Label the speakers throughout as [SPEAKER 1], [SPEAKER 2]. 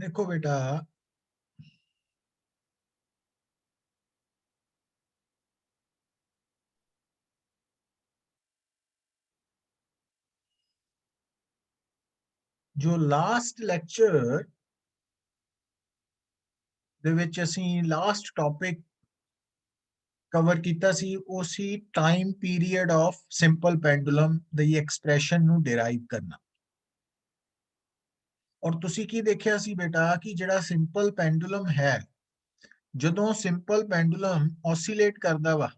[SPEAKER 1] देखो बेटा, जो लास्ट लेक्चर ਦੇ ਵਿੱਚ ਅਸੀਂ ਲਾਸਟ ਟੌਪਿਕ ਕਵਰ ਕੀਤਾ ਸੀ, ਉਹ ਸੀ time period of simple pendulum ਦੀ ਐਕਸਪ੍ਰੈਸ਼ਨ ਨੂੰ ਡਿਰਾਈਵ ਕਰਨਾ। ਔਰ ਤੁਸੀਂ ਕੀ ਦੇਖਿਆ ਸੀ ਬੇਟਾ ਕਿ ਜਿਹੜਾ ਸਿੰਪਲ ਪੈਂਡੂਲਮ ਹੈ, ਜਦੋਂ ਸਿੰਪਲ ਪੈਂਡੂਲਮ ਔਸੀਲੇਟ ਕਰਦਾ ਵਾ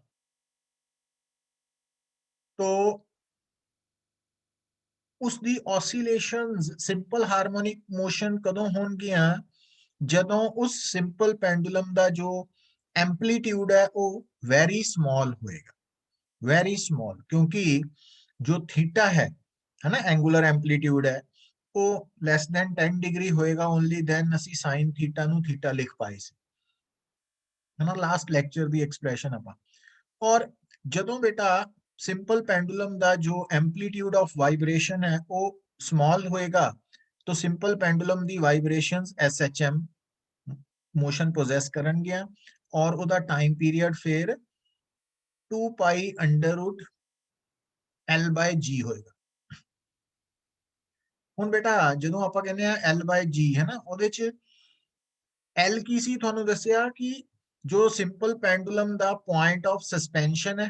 [SPEAKER 1] ਤਾਂ ਉਸ ਦੀ ਔਸੀਲੇਸ਼ਨਸ ਸਿੰਪਲ ਹਾਰਮੋਨਿਕ ਮੋਸ਼ਨ ਕਦੋਂ ਹੋਣਗੀਆਂ, ਜਦੋਂ ਉਸ ਸਿੰਪਲ ਪੈਂਡੂਲਮ ਦਾ ਜੋ ਐਂਪਲੀਟਿਊਡ ਹੈ ਉਹ ਵੈਰੀ ਸਮਾਲ ਹੋਏਗਾ। वेरी स्मॉल, क्योंकि जो थीटा है ना, एंगुलर एम्पलीट्यूड है, वो लेस देन 10 डिग्री होएगा ओनली देन ਅਸੀਂ sin थीटा ਨੂੰ थीटा ਲਿਖ ਪਾਏ ਸੀ, है ना, ਲਾਸਟ ਲੈਕਚਰ ਦੀ ਐਕਸਪ੍ਰੈਸ਼ਨ ਆਪਾਂ। ਔਰ ਜਦੋਂ ਬੇਟਾ ਸਿੰਪਲ ਪੈਂਡੂਲਮ ਦਾ ਜੋ ਐਂਪਲੀਟਿਊਡ ਆਫ ਵਾਈਬ੍ਰੇਸ਼ਨ ਹੈ ਉਹ ਸਮਾਲ ਹੋਏਗਾ, तो ਸਿੰਪਲ ਪੈਂਡੂਲਮ ਦੀ ਵਾਈਬ੍ਰੇਸ਼ਨਸ SHM ਮੋਸ਼ਨ ਪੋਜ਼ੈਸ ਕਰਨਗੀਆਂ ਔਰ ਉਹਦਾ ਟਾਈਮ ਪੀਰੀਅਡ ਫਿਰ 2 ਪਾਈ ਅੰਡਰ ਰੂਟ L ਬਾਈ G ਹੋਏਗਾ। ਹੁਣ ਬੇਟਾ ਜਦੋਂ ਆਪਾਂ ਕਹਿੰਦੇ ਆ L ਬਾਈ G ਹੈ ਨਾ, ਉਹਦੇ ਚ L ਕੀ ਸੀ ਤੁਹਾਨੂੰ ਦੱਸਿਆ ਕਿ ਜੋ simple pendulum the point of suspension ਹੈ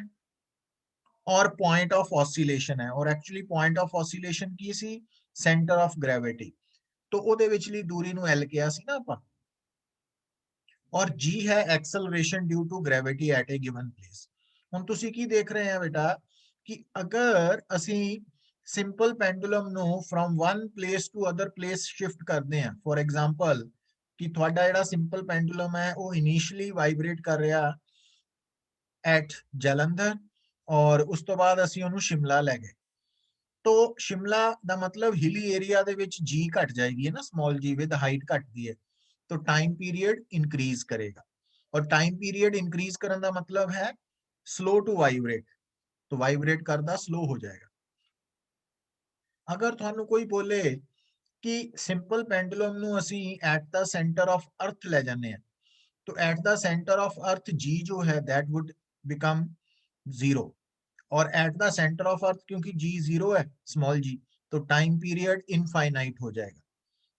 [SPEAKER 1] ਔਰ ਪੁਆਇੰਟ ਆਫ ऑसिलेशन है, और actually point of oscillation Ki C, centre of gravity. तो ਉਹਦੇ ਵਿਚਲੀ ਦੂਰੀ ਨੂੰ L ਕਿਹਾ ਸੀ ਨਾ ਆਪਾਂ, ਔਰ G ਹੈ acceleration due to gravity at a given place. ਹੁਣ ਤੁਸੀਂ ਕੀ ਦੇਖ ਰਹੇ ਆ ਬੇਟਾ ਕਿ ਅਗਰ ਅਸੀਂ ਸਿੰਪਲ ਪੈਂਡੂਲਮ ਨੂੰ from one place to other place shift ਕਰਦੇ ਆ, ਫॉर एग्जांपल ਕਿ ਤੁਹਾਡਾ ਜਿਹੜਾ ਸਿੰਪਲ ਪੈਂਡੂਲਮ ਹੈ ਉਹ ਇਨੀਸ਼ੀਅਲੀ ਵਾਈਬ੍ਰੇਟ ਕਰ ਰਿਹਾ ਐਟ ਜਲੰਧਰ ਔਰ ਉਸ ਤੋਂ ਬਾਅਦ ਅਸੀਂ ਉਹਨੂੰ ਸ਼ਿਮਲਾ ਲੈ ਗਏ, तो शिमला ਦਾ मतलब हिली एरिया ਦੇ ਵਿੱਚ g ਘਟ ਜਾਏਗੀ, है ना, स्मॉल g विद हाइट घटती है, तो टाइम पीरियड इंक्रीज करेगा। और टाइम पीरियड इंक्रीज करने का मतलब है स्लो टू वाइब्रेट, तो वाइब्रेट करना स्लो हो जाएगा। अगर ਤੁਹਾਨੂੰ ਕੋਈ ਬੋਲੇ कि सिंपल पेंडुलम ਨੂੰ ਅਸੀਂ at the centre of earth ले जाने हैं, तो at the centre of earth g जो है दैट वुड बिकम 0, और at the centre of earth क्योंकि जी 0 है, स्मॉल जी, तो टाइम पीरियड इनफाइनाइट हो जाएगा।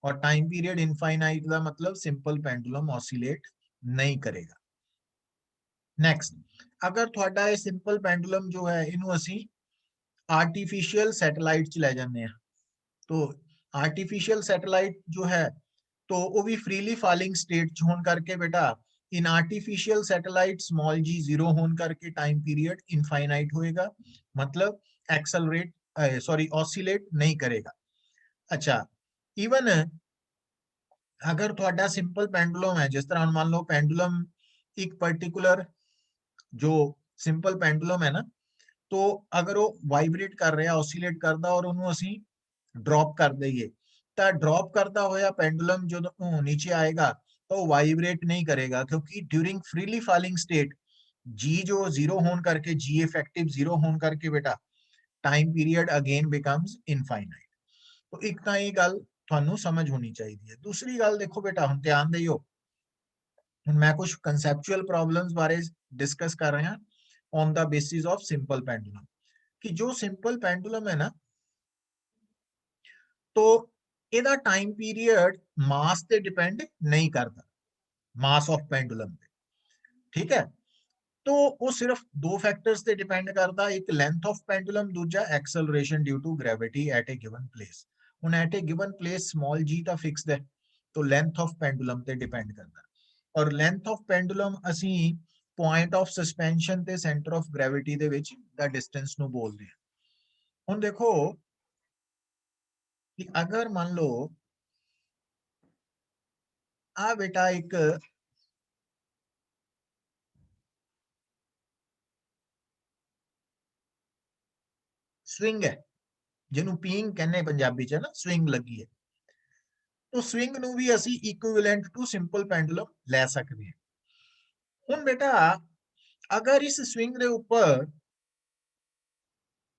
[SPEAKER 1] और टाइम पीरियड इनफाइनाइट का मतलब सिंपल पेंडुलम ऑसिलेट नहीं करेगा। नेक्स्ट, अगर थोड़ा ये सिंपल पेंडुलम जो है इनू असी आर्टिफिशियल सैटेलाइट च ले जाने हैं, तो आर्टिफिशियल सैटेलाइट जो है तो वो भी फ्रीली फॉलिंग स्टेट होने करके बेटा इन आर्टिफिशियल सैटेलाइट स्मॉल जी 0 होने करके टाइम पीरियड इनफाइनाइट होएगा, मतलब एक्सेलरेट सॉरी ऑसिलेट नहीं करेगा। अच्छा, इवन अगर थोड़ा सिंपल पेंडुलम है, जिस तरह मान लो पेंडुलम एक पर्टिकुलर जो सिंपल पेंडुलम है ना, तो अगर वो वाइब्रेट कर रहा ऑसिलेट करता और ਉਹਨੂੰ ਅਸੀਂ ड्रॉप कर दईए, तो ड्रॉप करता होया पेंडुलम जो नीचे आएगा तो वाइब्रेट नहीं करेगा, क्योंकि ड्यूरिंग फ्रीली फॉलिंग स्टेट जी जो 0 होने करके जी इफेक्टिव 0 होने करके बेटा time period again becomes infinite. तो एक तो ये गल ਤੁਹਾਨੂੰ समझ होनी चाहिए। दूसरी गल देखो बेटा, हम ध्यान दियो, मैं कुछ कंसेप्चुअल प्रॉब्लम्स बारे डिस्कस कर रहे हैं on the basis of simple pendulum, कि जो सिंपल पेंडुलम है ना, तो ਇਹਦਾ टाइम पीरियड मास ਤੇ डिपेंड नहीं करता, मास ऑफ पेंडुलम पे, ठीक है। तो वो सिर्फ दो फैक्टर्स पे डिपेंड करता, एक लेंथ ऑफ पेंडुलम, दूसरा acceleration due to gravity at a given place. ਹੁਣ at a given place small G ਤਾਂ ਫਿਕਸਡ ਹੈ, तो लेंथ ऑफ पेंडुलम ਤੇ डिपेंड करता, और लेंथ ऑफ पेंडुलम ਅਸੀਂ ਪੁਆਇੰਟ ਆਫ ਸਸਪੈਂਸ਼ਨ ਤੇ ਸੈਂਟਰ ਆਫ ਗ੍ਰੈਵਿਟੀ ਦੇ ਵਿੱਚ ਦਾ ਡਿਸਟੈਂਸ ਨੂੰ ਬੋਲਦੇ ਹਾਂ। ਹੁਣ ਦੇਖੋ कि अगर मान लो आ बेटा एक स्विंग है, जिन्हों पींग कहने पंजाबी च ना, स्विंग लगी है, तो स्विंग ਨੂੰ ਵੀ ਅਸੀਂ इक्विवेलेंट टू सिंपल पेंडुलम ਲੈ ਸਕਦੇ ਹਾਂ। ਹੁਣ बेटा अगर इस स्विंग ਦੇ ਉੱਪਰ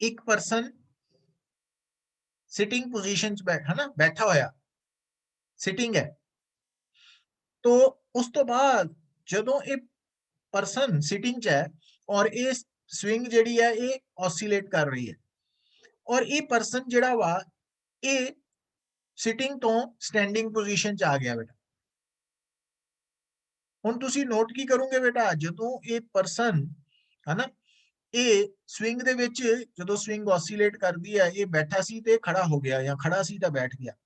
[SPEAKER 1] एक पर्सन सिटिंग पोजीशन च है ना, बैठा होया सिटिंग है, तो उस तो बाद ਜਦੋਂ ਇਹ ਪਰਸਨ ਸਿਟਿੰਗ ਚ ਹੈ ਔਰ ਇਹ ਸਵਿੰਗ ਜਿਹੜੀ ਹੈ ਇਹ ਔਸੀਲੇਟ ਕਰ ਰਹੀ ਹੈ ਔਰ ਇਹ ਪਰਸਨ ਜਿਹੜਾ ਵਾ ਇਹ ਸਿਟਿੰਗ ਤੋਂ ਸਟੈਂਡਿੰਗ ਪੋਜੀਸ਼ਨ ਚ ਆ ਗਿਆ ਬੇਟਾ ਹੁਣ ਤੁਸੀਂ ਨੋਟ ਕੀ ਕਰੋਗੇ ਬੇਟਾ ਜਦੋਂ ਇਹ ਪਰਸਨ ਹਨਾ ਇਹ ਸਵਿੰਗ ਦੇ ਵਿੱਚ ਜਦੋਂ ਸਵਿੰਗ ਔਸੀਲੇਟ ਕਰਦੀ ਹੈ ਇਹ ਬੈਠਾ ਸੀ ਤੇ ਖੜਾ ਹੋ ਗਿਆ ਜਾਂ ਖੜਾ ਸੀ ਤਾਂ ਬੈਠ ਗਿਆ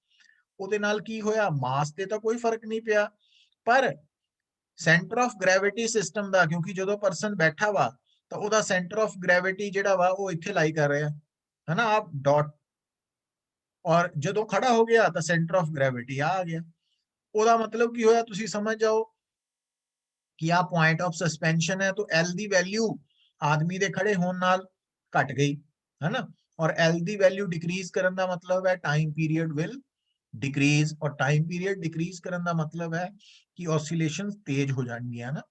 [SPEAKER 1] ਉਹਦੇ ਨਾਲ ਕੀ ਹੋਇਆ ਮਾਸ ਤੇ ਤਾਂ ਕੋਈ ਫਰਕ ਨਹੀਂ ਪਿਆ ਪਰ ਸੈਂਟਰ ਆਫ ਗ੍ਰੈਵਿਟੀ ਸਿਸਟਮ ਦਾ ਕਿਉਂਕਿ ਜਦੋਂ ਪਰਸਨ ਬੈਠਾ ਵਾ ਤਾਂ ਉਹਦਾ ਸੈਂਟਰ ਆਫ ਗ੍ਰੈਵਿਟੀ ਜਿਹੜਾ ਵਾ ਉਹ ਇੱਥੇ ਲਾਈ ਕਰ ਰਿਹਾ है ना आप डॉट और ਜਦੋਂ ਖੜਾ ਹੋ ਗਿਆ ਤਾਂ ਸੈਂਟਰ ਆਫ ਗ੍ਰੈਵਿਟੀ ਆ ਗਿਆ ਉਹਦਾ ਮਤਲਬ ਕੀ ਹੋਇਆ ਤੁਸੀਂ ਸਮਝ ਜਾਓ ਕਿ ਆ ਪੁਆਇੰਟ ਆਫ ਸਸਪੈਂਸ਼ਨ ਹੈ ਤਾਂ L ਦੀ ਵੈਲਿਊ ਆਦਮੀ ਦੇ ਖੜੇ ਹੋਣ ਨਾਲ ਘਟ ਗਈ है ना और L ਦੀ ਵੈਲਿਊ ਡਿਕਰੀਜ਼ ਕਰਨ ਦਾ ਮਤਲਬ ਹੈ ਟਾਈਮ ਪੀਰੀਅਡ ਵਿਲ डिक्रीज और टाइम पीरियड डिक्रीज करने का मतलब है कि ऑसिलेशन तेज हो जाएंगी है ना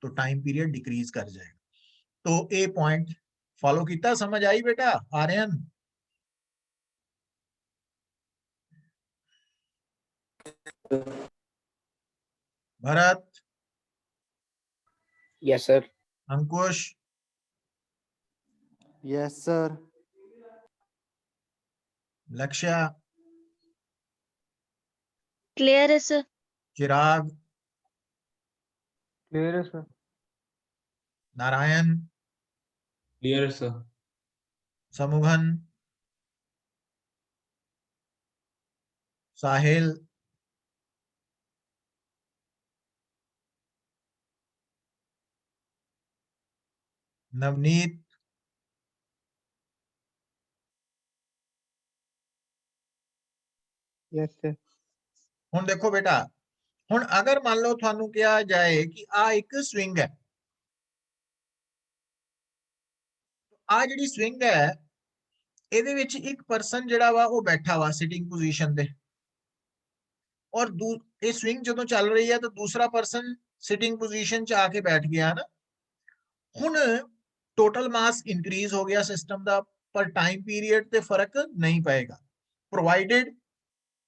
[SPEAKER 1] तो टाइम पीरियड डिक्रीज कर जाएगा तो ए पॉइंट फॉलो किया समझ आई बेटा आर्यन भरत
[SPEAKER 2] यस सर
[SPEAKER 1] अंकुश
[SPEAKER 3] यस सर
[SPEAKER 1] लक्ष्य
[SPEAKER 4] क्लियर है सर
[SPEAKER 1] चिराग
[SPEAKER 3] क्लियर है सर
[SPEAKER 1] नारायण
[SPEAKER 5] क्लियर सर
[SPEAKER 1] समुघन साहिल नवनीत
[SPEAKER 3] यस सर
[SPEAKER 1] ਹੁਣ ਦੇਖੋ ਬੇਟਾ ਹੁਣ ਅਗਰ ਮੰਨ ਲਓ ਤੁਹਾਨੂੰ ਕਿਹਾ ਜਾਏ ਕਿ ਆ ਇੱਕ ਸਵਿੰਗ ਹੈ ਆ ਜਿਹੜੀ ਸਵਿੰਗ ਹੈ ਇਹਦੇ ਵਿੱਚ ਇੱਕ ਪਰਸਨ ਜਿਹੜਾ ਵਾ ਉਹ ਬੈਠਾ ਵਾ ਸਿਟਿੰਗ ਪੋਜੀਸ਼ਨ ਤੇ ਔਰ ਇਹ ਸਵਿੰਗ ਜਦੋਂ ਚੱਲ ਰਹੀ ਹੈ ਤਾਂ ਦੂਸਰਾ ਪਰਸਨ ਸਿਟਿੰਗ ਪੋਜੀਸ਼ਨ ਚ ਆ ਕੇ ਬੈਠ ਗਿਆ ਨਾ ਹੁਣ ਟੋਟਲ ਮਾਸ ਇਨਕਰੀਜ਼ ਹੋ ਗਿਆ ਸਿਸਟਮ ਦਾ ਪਰ ਟਾਈਮ ਪੀਰੀਅਡ ਤੇ ਫਰਕ ਨਹੀਂ ਪਏਗਾ ਪ੍ਰੋਵਾਈਡਡ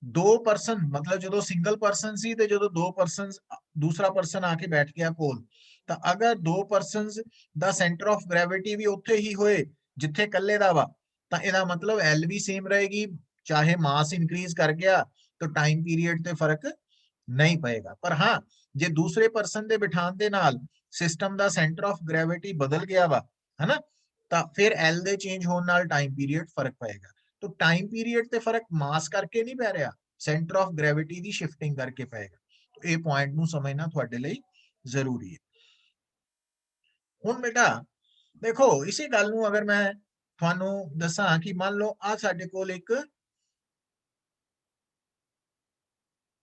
[SPEAKER 1] ਦੋ ਪਰਸਨ ਮਤਲਬ ਜਦੋਂ ਸਿੰਗਲ ਪਰਸਨ ਸੀ ਤੇ ਜਦੋਂ ਦੋ ਪਰਸਨਸ ਦੂਸਰਾ ਪਰਸਨ ਆ ਕੇ ਬੈਠ ਗਿਆ ਕੋਲ ਤਾਂ ਅਗਰ ਦੋ ਪਰਸਨਸ ਦਾ ਸੈਂਟਰ ਆਫ ਗ੍ਰੈਵਿਟੀ ਵੀ ਉੱਥੇ ਹੀ ਹੋਏ ਜਿੱਥੇ ਇਕੱਲੇ ਦਾ ਵਾ ਤਾਂ ਇਹਦਾ ਮਤਲਬ L ਵੀ ਸੇਮ ਰਹੇਗੀ ਚਾਹੇ ਮਾਸ ਇਨਕਰੀਜ਼ ਕਰ ਗਿਆ ਤਾਂ ਟਾਈਮ ਪੀਰੀਅਡ ਤੇ ਫਰਕ ਨਹੀਂ ਪਏਗਾ ਪਰ ਹਾਂ ਜੇ ਦੂਸਰੇ ਪਰਸਨ ਦੇ ਬਿਠਾਉਣ ਦੇ ਨਾਲ system the centre of gravity ਬਦਲ ਗਿਆ ਵਾ ਹੈਨਾ ਤਾਂ ਫਿਰ L ਦੇ ਚੇਂਜ ਹੋਣ ਨਾਲ ਟਾਈਮ ਪੀਰੀਅਡ ਫਰਕ ਪਏਗਾ तो टाइम पीरियड ते फर्क मास करके नहीं पै रहा centre of gravity the shifting करके पेगा तो ये पॉइंट नू समझना थोड़े लिए जरूरी है हुण बेटा देखो इसी गल नू अगर मैं थानू दसा कि मान लो आ साडे कोल एक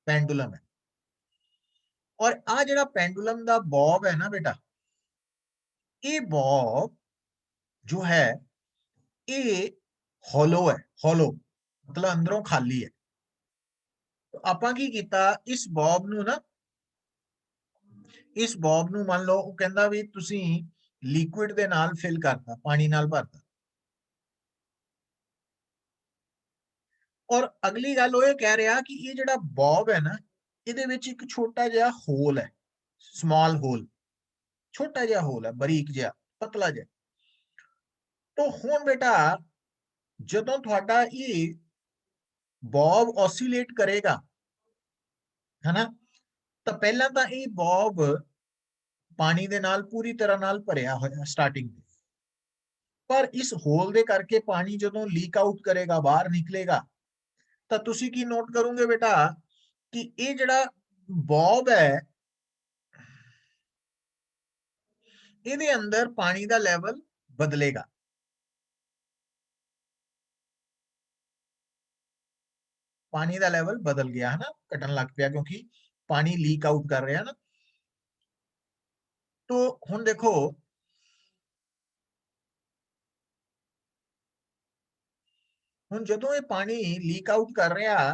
[SPEAKER 1] पेंडुलम है और आ जिहड़ा पेंडुलम दा बॉब है ना बेटा ये बॉब जो है ये हॉलो है हॉलो मतलब अंदरों खाली है तो आपां की कीता इस बॉब नू ना इस बॉब नू मान लो वो कहंदा भी तुसी लिक्विड दे नाल फिल करता पानी नाल भरता और अगली गल वो कह रहा कि ये जिहड़ा बॉब है ना इहदे विच एक छोटा जिहा होल है स्मॉल होल छोटा जिहा होल है बारीक जिहा पतला जिहा तो हुण बेटा ਜਦੋਂ ਤੁਹਾਡਾ ਇਹ ਬੌਬ ਔਸੀਲੇਟ ਕਰੇਗਾ ਹੈਨਾ ਤਾਂ ਪਹਿਲਾਂ ਤਾਂ ਇਹ ਬੌਬ ਪਾਣੀ ਦੇ ਨਾਲ ਪੂਰੀ ਤਰ੍ਹਾਂ ਨਾਲ ਭਰਿਆ ਹੋਇਆ ਸਟਾਰਟਿੰਗ ਤੇ ਪਰ ਇਸ ਹੋਲ ਦੇ ਕਰਕੇ ਪਾਣੀ ਜਦੋਂ ਲੀਕ ਆਊਟ ਕਰੇਗਾ ਬਾਹਰ ਨਿਕਲੇਗਾ ਤਾਂ ਤੁਸੀਂ ਕੀ ਨੋਟ ਕਰੋਗੇ ਬੇਟਾ ਕਿ ਇਹ ਜਿਹੜਾ ਬੌਬ ਹੈ ਇਹਦੇ ਅੰਦਰ ਪਾਣੀ ਦਾ ਲੈਵਲ ਬਦਲੇਗਾ पानी का लेवल बदल गया है ना घटन लग पिया क्योंकि पानी लीक आउट कर रहा है ना तो हुण देखो हुण जदों ये पानी लीक आउट कर रहा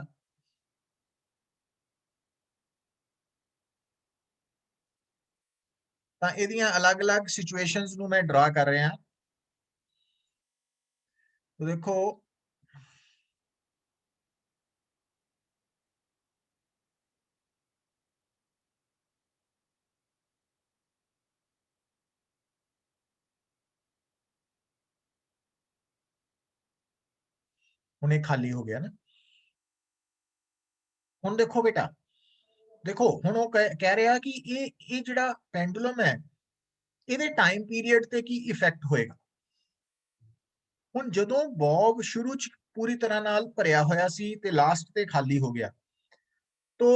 [SPEAKER 1] तां इहदियां अलग-अलग सिचुएशंस नू मैं ड्रा कर रहा तो देखो हुण ये खाली हो गया ना। हुण देखो बेटा, देखो हुण वो कह रहा कि ये जिहड़ा पेंडुलम है ਇਹਦੇ टाइम पीरियड ਤੇ ਕੀ इफेक्ट होएगा। ਹੁਣ ਜਦੋਂ ਬੌਬ ਸ਼ੁਰੂ ਚ ਪੂਰੀ ਤਰ੍ਹਾਂ ਨਾਲ ਭਰਿਆ ਹੋਇਆ ਸੀ ਤੇ ਲਾਸਟ ਤੇ ਖਾਲੀ ਹੋ ਗਿਆ, तो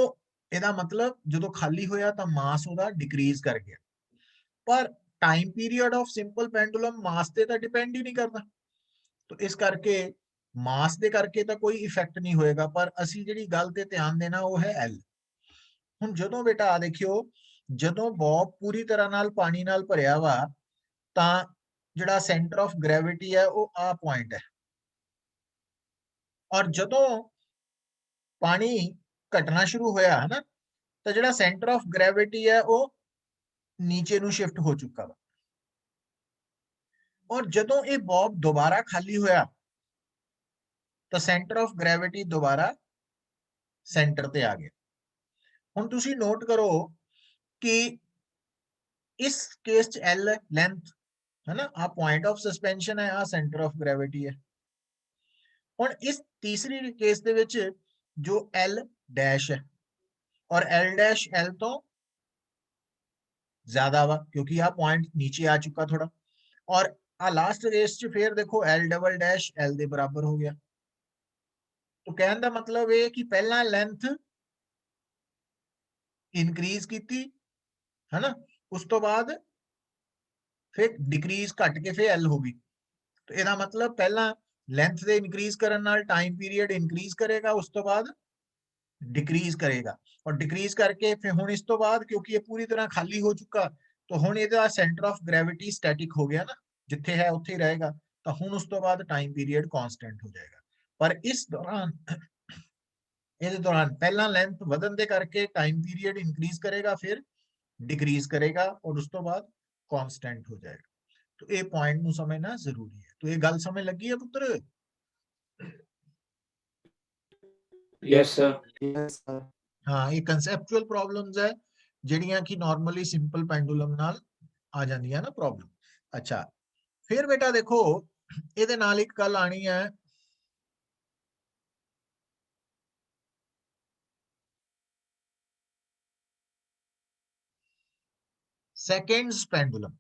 [SPEAKER 1] ਇਹਦਾ ਮਤਲਬ ਜਦੋਂ ਖਾਲੀ ਹੋਇਆ ਤਾਂ ਮਾਸ ਉਹਦਾ ਡਿਕਰੀਜ਼ ਕਰ ਗਿਆ। ਪਰ time period of simple pendulum mass ਤੇ ਤਾਂ ਡਿਪੈਂਡ ਹੀ ਨਹੀਂ ਕਰਦਾ, तो ਇਸ ਕਰਕੇ ਮਾਸ ਦੇ ਕਰਕੇ ਤਾਂ ਕੋਈ ਇਫੈਕਟ ਨਹੀਂ ਹੋਏਗਾ। ਪਰ ਅਸੀਂ ਜਿਹੜੀ ਗੱਲ ਤੇ ਧਿਆਨ ਦੇਣਾ ਉਹ ਹੈ L। ਹੁਣ ਜਦੋਂ ਬੇਟਾ ਆ ਦੇਖਿਓ, ਜਦੋਂ ਬੌਬ ਪੂਰੀ ਤਰ੍ਹਾਂ ਨਾਲ ਪਾਣੀ ਨਾਲ ਭਰਿਆ ਵਾ ਤਾਂ ਜਿਹੜਾ ਸੈਂਟਰ ਆਫ ਗ੍ਰੈਵਿਟੀ ਹੈ ਉਹ ਆ ਪੁਆਇੰਟ ਹੈ, ਔਰ ਜਦੋਂ ਪਾਣੀ ਘਟਣਾ ਸ਼ੁਰੂ ਹੋਇਆ ਹੈ ਨਾ ਤਾਂ ਜਿਹੜਾ ਸੈਂਟਰ ਆਫ ਗ੍ਰੈਵਿਟੀ ਹੈ ਉਹ ਨੀਚੇ ਨੂੰ ਸ਼ਿਫਟ ਹੋ ਚੁੱਕਾ ਵਾ। ਔਰ ਜਦੋਂ ਇਹ ਬੌਬ ਦੁਬਾਰਾ ਖਾਲੀ ਹੋਇਆ ਤਾਂ ਸੈਂਟਰ ਆਫ ਗ੍ਰੈਵਿਟੀ ਦੁਬਾਰਾ ਸੈਂਟਰ ਤੇ ਆ ਗਿਆ। ਹੁਣ ਤੁਸੀਂ ਨੋਟ ਕਰੋ ਕਿ इस केस च L लेंथ है ना, आ पॉइंट ऑफ सस्पेंशन है, आ सेंटर ऑफ ग्रेविटी है। और इस तीसरी केस दे विच जो L डैश है और L डैश L तो ज्यादा वा क्योंकि आ पॉइंट नीचे आ चुका थोड़ा, और आ लास्ट केस च फिर देखो L डबल डैश L दे बराबर हो गया। तो कहने का मतलब है कि पहला लेंथ इनक्रीज की है ना, उस तो बाद फिर डिक्रीज घट के फिर L होगी। तो ਇਹਦਾ मतलब पहला लेंथ ਦੇ इंक्रीज ਕਰਨ ਨਾਲ टाइम पीरियड इंक्रीज करेगा, उस तो बाद डिक्रीज करेगा, और डिक्रीज करके फिर हुण इस तो बाद क्योंकि ये पूरी तरह खाली हो चुका तो हुण ਇਹਦਾ सेंटर ऑफ ग्रेविटी स्टैटिक हो गया ना, जिथे है उत्थे ही रहेगा। तो हुण उस तो बाद टाइम पीरियड कांस्टेंट हो जाएगा। पर इस दौरान ਇਹਦੇ दौरान पहला लेंथ ਵਧਣ ਦੇ करके टाइम पीरियड इंक्रीज करेगा, फिर डिक्रीज करेगा और उस तो बाद कांस्टेंट हो जाएगा। तो ये पॉइंट ਨੂੰ समझना जरूरी है। तो ये गल समझ लगी है पुत्र?
[SPEAKER 5] Yes sir.
[SPEAKER 1] हाँ, ये कंसेप्चुअल प्रॉब्लम्स है ਜਿਹੜੀਆਂ कि नॉर्मली सिंपल पेंडुलम ਨਾਲ आ ਜਾਂਦੀਆਂ ना प्रॉब्लम। अच्छा, फिर बेटा देखो ਇਹਦੇ ਨਾਲ ਇੱਕ ਗੱਲ ਆਣੀ है, सेकंड्स पेंडुलम।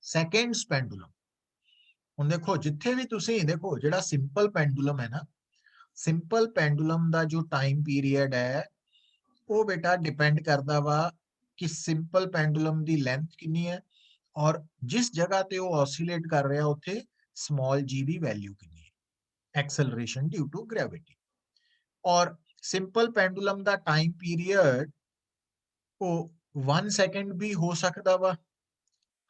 [SPEAKER 1] सेकंड्स पेंडुलम ਹੁਣ देखो जिथे भी तुसी देखो ਜਿਹੜਾ सिंपल पेंडुलम है ना, सिंपल पेंडुलम ਦਾ जो टाइम पीरियड है वो बेटा डिपेंड करता वा कि सिंपल पेंडुलम ਦੀ लेंथ कितनी है और जिस जगह ते वो ऑसिलेट कर रहा उत्थे स्मॉल जी ਦੀ वैल्यू कितनी है, एक्सेलरेशन ड्यू टू ग्रेविटी। और सिंपल पेंडुलम ਦਾ टाइम पीरियड वो 1 सेकंड भी हो सकता वा,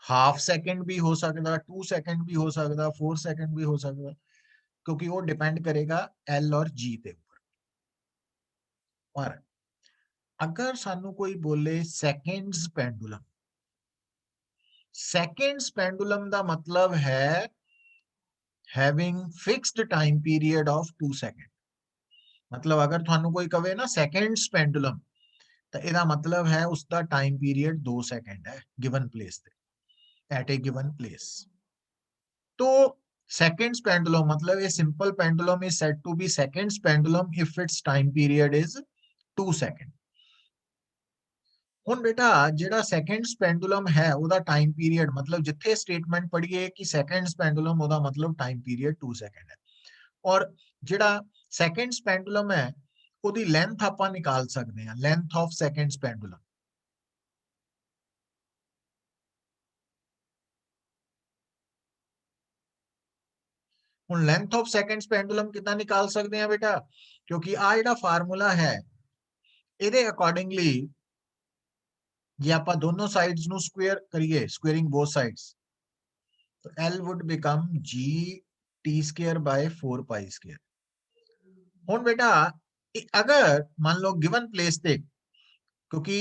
[SPEAKER 1] हाफ सेकंड भी हो सकता, 2 सेकंड भी हो सकता, 4 सेकंड भी हो सकता, क्योंकि वो डिपेंड करेगा एल और जी के ऊपर। पर अगर सानू कोई बोले सेकंड्स पेंडुलम, सेकंड्स पेंडुलम का मतलब है having fixed time period of 2 second. मतलब अगर थानू कोई कहे ना सेकंड्स पेंडुलम तो ਇਹਦਾ मतलब है उसका टाइम पीरियड 2 सेकंड है गिवन प्लेस पे, एट ए गिवन प्लेस। तो seconds pendulum मतलब a simple pendulum is said to be seconds pendulum if its time period is 2 second. ਹੁਣ बेटा ਜਿਹੜਾ सेकंड्स pendulum है ਉਹਦਾ टाइम पीरियड मतलब जिथे स्टेटमेंट पढ़िए कि seconds pendulum ਉਹਦਾ मतलब टाइम पीरियड 2 सेकंड है, और ਜਿਹੜਾ seconds pendulum है ਉਹਦੀ लेंथ ਆਪਾਂ निकाल सकते हैं, लेंथ ऑफ seconds pendulum। ਹੁਣ लेंथ ऑफ seconds pendulum कितना निकाल सकते हैं बेटा, क्योंकि आ ਜਿਹੜਾ फार्मूला है ਇਹਦੇ अकॉर्डिंगली ਜੇ ਆਪਾਂ दोनों साइड्स ਨੂੰ स्क्वायर करिए, स्क्वेयरिंग बोथ साइड्स, तो L would become G T square by 4 pi square। ਹੁਣ बेटा अगर मान लो गिवन प्लेस ते, क्योंकि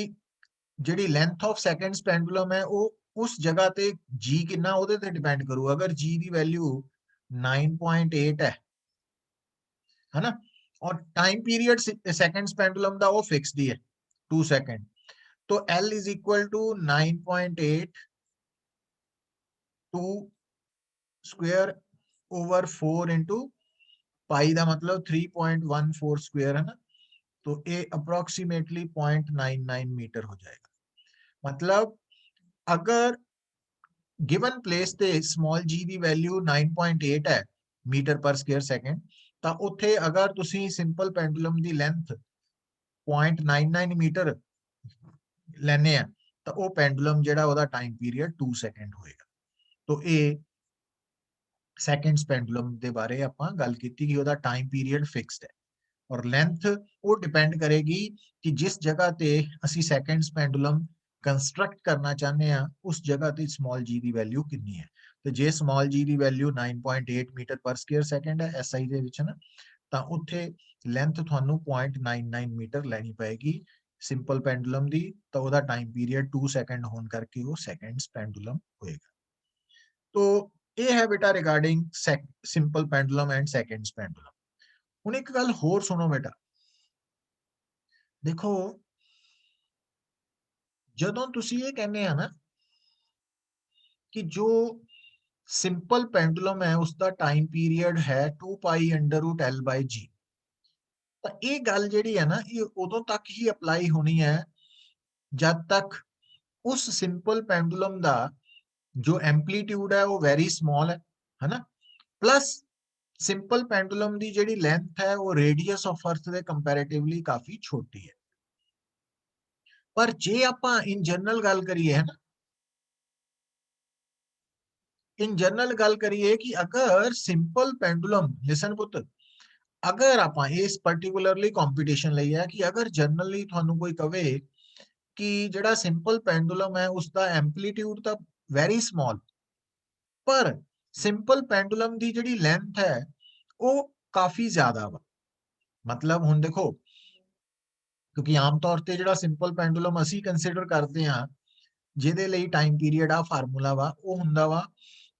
[SPEAKER 1] ਜਿਹੜੀ लेंथ ऑफ सेकंड्स पेंडुलम है वो उस जगह ते G कितना ਉਹਦੇ ਤੇ डिपेंड करू। अगर G ਦੀ वैल्यू 9.8 है ना, और टाइम पीरियड सेकंड्स पेंडुलम ਦਾ ਉਹ ਫਿਕਸਡ ਹੀ है 2 सेकंड, तो L is equal to 9.8 to square over 4 into pi का मतलब 3.14 स्क्वायर है ना, तो ये अप्रोक्सीमेटली 0.99 मीटर हो जाएगा। मतलब अगर गिवन प्लेस ਤੇ स्मॉल g ਦੀ ਵੈਲਿਊ 9.8 ਹੈ ਮੀਟਰ ਪਰ ਸਕੁਅਰ ਸੈਕਿੰਡ, ਤਾਂ ਉੱਥੇ ਅਗਰ ਤੁਸੀਂ ਸਿੰਪਲ ਪੈਂਡੂਲਮ ਦੀ ਲੈਂਥ 0.99 ਮੀਟਰ ਲੈਨੇ ਆ ਤਾਂ ਉਹ ਪੈਂਡੂਲਮ ਜਿਹੜਾ ਉਹਦਾ ਟਾਈਮ ਪੀਰੀਅਡ 2 ਸੈਕਿੰਡ ਹੋਏਗਾ। तो ਇਹ ਸੈਕਿੰਡਸ ਪੈਂਡੂਲਮ ਦੇ ਬਾਰੇ ਆਪਾਂ ਗੱਲ ਕੀਤੀ ਕਿ ਉਹਦਾ ਟਾਈਮ ਪੀਰੀਅਡ ਫਿਕਸਡ ਹੈ ਔਰ ਲੈਂਥ ਉਹ ਡਿਪੈਂਡ ਕਰੇਗੀ ਕਿ ਜਿਸ ਜਗ੍ਹਾ ਤੇ ਅਸੀਂ ਸੈਕਿੰਡਸ ਪੈਂਡੂਲਮ कंस्ट्रक्ट करना चाहते हैं उस जगह ते स्मॉल जी की वैल्यू कितनी है। तो जे स्मॉल जी की वैल्यू 9.8 मीटर पर स्क्वायर सेकंड है एसआई दे विच ना, ਤਾਂ ਉੱਥੇ ਲੈਂਥ ਤੁਹਾਨੂੰ 0.99 ਮੀਟਰ ਲੈਣੀ ਪਏਗੀ ਸਿੰਪਲ ਪੈਂਡੂਲਮ ਦੀ, ਤਾਂ ਉਹਦਾ ਟਾਈਮ ਪੀਰੀਅਡ 2 ਸੈਕਿੰਡ ਹੋਣ ਕਰਕੇ ਉਹ ਸੈਕਿੰਡਸ ਪੈਂਡੂਲਮ ਹੋਏਗਾ। तो ਇਹ ਹੈ ਬੇਟਾ regarding simple pendulum and seconds pendulum. ਹੁਣ ਇੱਕ ਗੱਲ ਹੋਰ ਸੁਣੋ ਬੇਟਾ, ਦੇਖੋ ਜਦੋਂ ਤੁਸੀਂ ਇਹ ਕਹਿੰਦੇ ਆ ਨਾ कि जो सिंपल पेंडुलम है उसका टाइम पीरियड है 2 pi under root L by G, तो ये गल जी है ना ये उदों तक ही अप्लाई होनी है जब तक उस सिंपल पेंडुलम का जो एम्पलीट्यूड है वो वेरी स्मॉल है ना, प्लस सिंपल पेंडुलम की जी लेंथ है वो रेडियस ऑफ अर्थ के कंपैरेटिवली काफी छोटी है। पर जे आप इन जनरल गल करिए है ना, इन जनरल गल करिए कि अगर सिंपल पेंडुलम लिसन पुत, अगर आप इस पर्टिकुलरली कंपटीशन ਲਈ है कि अगर जनरली ਤੁਹਾਨੂੰ कोई कहे कि ਜਿਹੜਾ सिंपल पेंडुलम है उसका एम्पलीट्यूड तो वेरी स्मॉल, पर सिंपल पेंडुलम की ਜਿਹੜੀ लेंथ है वो काफी ज्यादा वा। मतलब हुण देखो क्योंकि आम तौर पर ਜਿਹੜਾ सिंपल पेंडुलम ਅਸੀਂ कंसीडर करते हैं ਜਿਹਦੇ ਲਈ टाइम पीरियड आ फार्मूला वा ਉਹ ਹੁੰਦਾ ਵਾ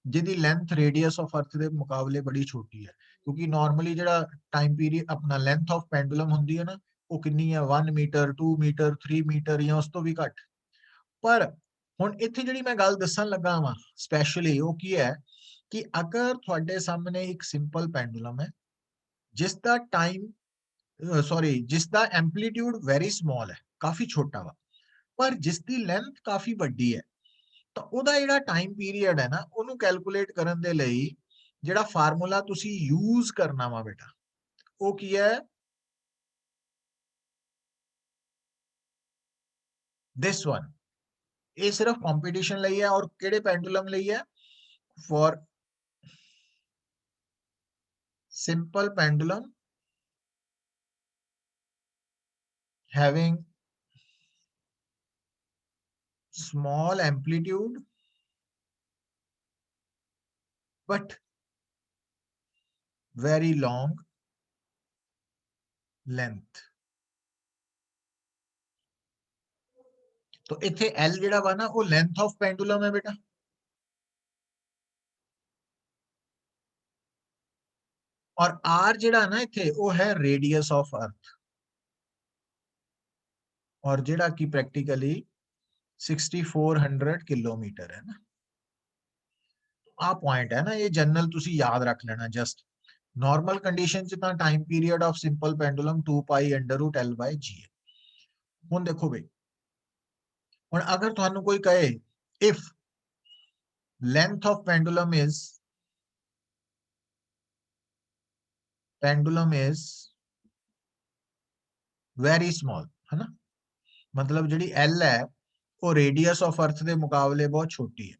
[SPEAKER 1] ਜਿਹਦੀ लेंथ रेडियस ऑफ अर्थ ਦੇ ਮੁਕਾਬਲੇ बड़ी छोटी है, क्योंकि नॉर्मली ਜਿਹੜਾ टाइम पीरियड अपना लेंथ ऑफ पेंडुलम ਹੁੰਦੀ है ना वो कितनी है 1 मीटर 2 मीटर 3 मीटर या उस तो भी घट। पर ਹੁਣ ਇੱਥੇ ਜਿਹੜੀ ਮੈਂ ਗੱਲ ਦੱਸਣ ਲੱਗਾ ਵਾਂ ਸਪੈਸ਼ਲੀ ਉਹ ਕੀ ਹੈ ਕਿ ਅਗਰ ਤੁਹਾਡੇ ਸਾਹਮਣੇ ਇੱਕ ਸਿੰਪਲ ਪੈਂਡੂਲਮ ਹੈ ਜਿਸ ਦਾ ਟਾਈਮ जिसका एम्पलीट्यूड वेरी स्मॉल है काफी छोटा वा, पर जिसकी लेंथ काफी वड्डी है, तो ਉਹਦਾ ਜਿਹੜਾ ਟਾਈਮ ਪੀਰੀਅਡ ਹੈ ਨਾ ਉਹਨੂੰ ਕੈਲਕੂਲੇਟ ਕਰਨ ਦੇ ਲਈ ਜਿਹੜਾ ਫਾਰਮੂਲਾ ਤੁਸੀਂ ਯੂਜ਼ ਕਰਨਾ ਵਾ ਬੇਟਾ ਉਹ ਕੀ ਹੈ, दिस वन। ਇਹ ਸਿਰਫ ਕੰਪੀਟੀਸ਼ਨ ਲਈ ਹੈ ਔਰ ਕਿਹੜੇ ਪੈਂਡੂਲਮ ਲਈ ਹੈ, for simple pendulum having small amplitude but very long length। तो इथे L जेड़ा वा ना वो लेंथ ऑफ पेंडुलम है बेटा, और R जेड़ा ना इथे वो है रेडियस ऑफ अर्थ, और जेड़ा की प्रैक्टिकली 6400 किलोमीटर है ना। आ पॉइंट है ना, ये जनरल तुसी याद रख लेना जस्ट। नॉर्मल कंडीशन च तां time period of simple pendulum 2 pi under root L by G है। हुण देखो भाई, हुण अगर तुहानू कोई कहे if length of pendulum is very small है ना, मतलब जी L है वो रेडियस ऑफ अर्थ के मुकाबले बहुत छोटी है,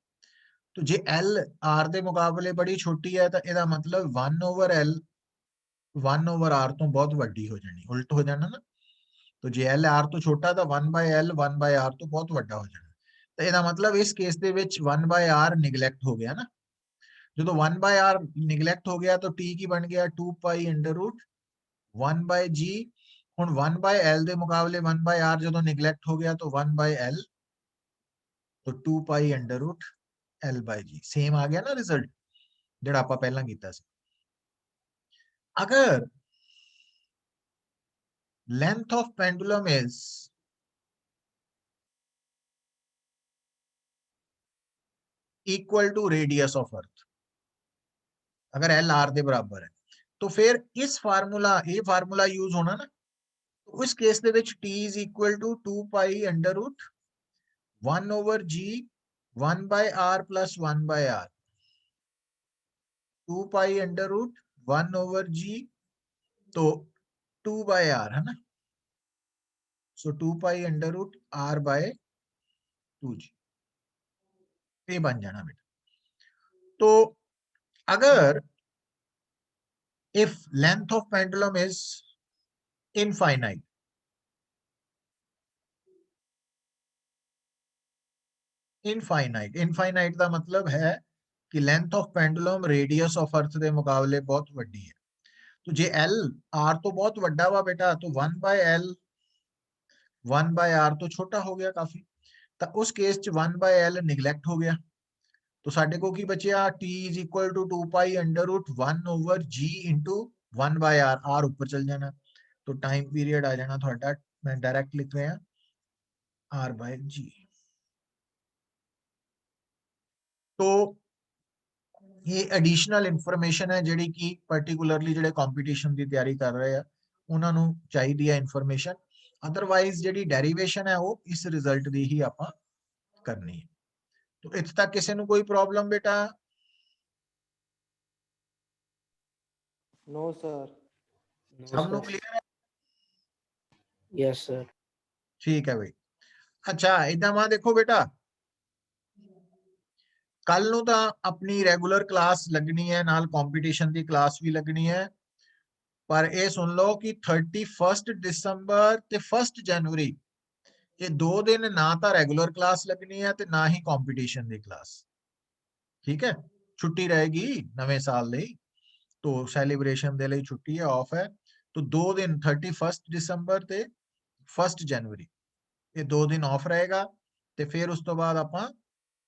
[SPEAKER 1] तो जे L R के मुकाबले बड़ी छोटी है तो यदा मतलब 1/L 1/R तो बहुत वड्डी हो जानी, उल्ट हो जाना ना। तो जे L R तो छोटा तो 1/L 1/R तो बहुत वड्डा हो जाना, तो यदा मतलब इस case the which 1/R neglect हो गया ना। जो 1/R निगलैक्ट हो गया तो T की बन गया 2 पाई अंडर रूट 1/G। ਹੁਣ 1/L ਦੇ ਮੁਕਾਬਲੇ 1/R ਜਦੋਂ ਨਿਗਲੈਕਟ ਹੋ ਗਿਆ तो 1/L तो 2 pi under root L by G same आ गया ना रिजल्ट ਜਿਹੜਾ ਆਪਾਂ ਪਹਿਲਾਂ ਕੀਤਾ ਸੀ। अगर length of pendulum is equal to radius of earth, अगर एल आर के बराबर है तो फिर इस फार्मूला ये फार्मूला यूज होना ना, तो इस case the which T is equal to 2 pi under root 1 over G 1 by R plus 1 by R 2 pi under root 1 over G तो 2 बाय आर है ना, so 2 pi under root R by 2g ये बन जाना बेटा। तो अगर if length of pendulum is infinite, infinite का मतलब है कि length of pendulum radius of earth के मुकाबले बहुत वड्डी है। तो जे एल आर तो बहुत वड्डा वा बेटा, तो 1 बाय एल 1 बाय आर तो छोटा हो गया काफी, तो उस केस च 1 बाय एल निगलैक्ट हो गया। तो साडे को की बचिया T is equal to 2 pi under root 1 over G into 1 by R, R ऊपर चल जाना, तो टाइम पीरियड आ जाना थोड़ा, मैं डायरेक्ट लिख रहा आर बाय जी। तो ये एडिशनल इन्फॉर्मेशन है ਜਿਹੜੀ ਕਿ ਪਾਰਟਿਕੂਲਰਲੀ ਜਿਹੜੇ ਕੰਪੀਟੀਸ਼ਨ ਦੀ ਤਿਆਰੀ ਕਰ ਰਹੇ ਆ ਉਹਨਾਂ ਨੂੰ ਚਾਹੀਦੀ ਹੈ ਇਨਫੋਰਮੇਸ਼ਨ, ਅਦਰਵਾਈਜ਼ ਜਿਹੜੀ ਡੈਰੀਵੇਸ਼ਨ ਹੈ ਉਹ ਇਸ ਰਿਜ਼ਲਟ ਦੀ ਹੀ ਆਪਾਂ ਕਰਨੀ ਹੈ। तो ਇੱਥੇ ਤੱਕ ਕਿਸੇ ਨੂੰ ਕੋਈ ਪ੍ਰੋਬਲਮ ਬੇਟਾ?
[SPEAKER 2] No sir.
[SPEAKER 1] ਸਭ ਨੂੰ ਕਲੀਅਰ ਹੈ?
[SPEAKER 5] Yes, sir.
[SPEAKER 1] ਠੀਕ ਹੈ ਬਈ। ਅੱਛਾ ਇਦਾਂ ਵਾ ਦੇਖੋ ਬੇਟਾ, ਕੱਲ ਨੂੰ ਤਾਂ ਆਪਣੀ ਰੈਗੂਲਰ ਕਲਾਸ ਲੱਗਣੀ ਹੈ, ਨਾਲ ਕੰਪੀਟੀਸ਼ਨ ਦੀ ਕਲਾਸ ਵੀ ਲੱਗਣੀ ਹੈ, पर ये सुन लो कि 31 दिसंबर ते 1 जनवरी ये 2 दिन ना तो रेगुलर क्लास लगनी है ते ना ही कंपटीशन दी क्लास। ठीक है, छुट्टी रहेगी नवे साल ਲਈ, तो सैलीब्रेशन दे ਲਈ छुट्टी है, ऑफ है। तो 2 दिन 31 दिसंबर ते 1 जनवरी ये 2 दिन ऑफ रहेगा, ते फिर उस तो बाद ਆਪਾਂ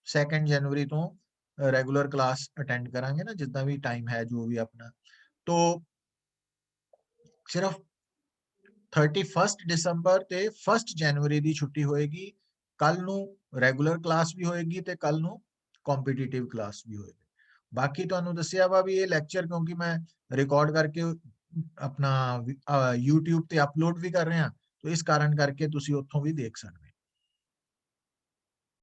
[SPEAKER 1] 2 जनवरी तो रेगुलर क्लास अटेंड करांगे ना, जितना भी टाइम है जो भी अपना। तो सिर्फ 31 दिसंबर ਤੇ 1 ਜਨਵਰੀ ਦੀ ਛੁੱਟੀ ਹੋਏਗੀ, ਕੱਲ ਨੂੰ ਰੈਗੂਲਰ ਕਲਾਸ ਵੀ ਹੋਏਗੀ ਤੇ ਕੱਲ ਨੂੰ ਕੰਪੀਟੀਟਿਵ ਕਲਾਸ ਵੀ ਹੋਏਗੀ। ਬਾਕੀ ਤੁਹਾਨੂੰ ਦੱਸਿਆ ਵਾ ਵੀ ਇਹ ਲੈਕਚਰ ਕਿਉਂਕਿ ਮੈਂ ਰਿਕਾਰਡ ਕਰਕੇ ਆਪਣਾ YouTube ਤੇ ਅਪਲੋਡ ਵੀ ਕਰ ਰਿਹਾ, तो इस कारण करके ਤੁਸੀਂ ਉੱਥੋਂ ਵੀ ਦੇਖ ਸਕਦੇ।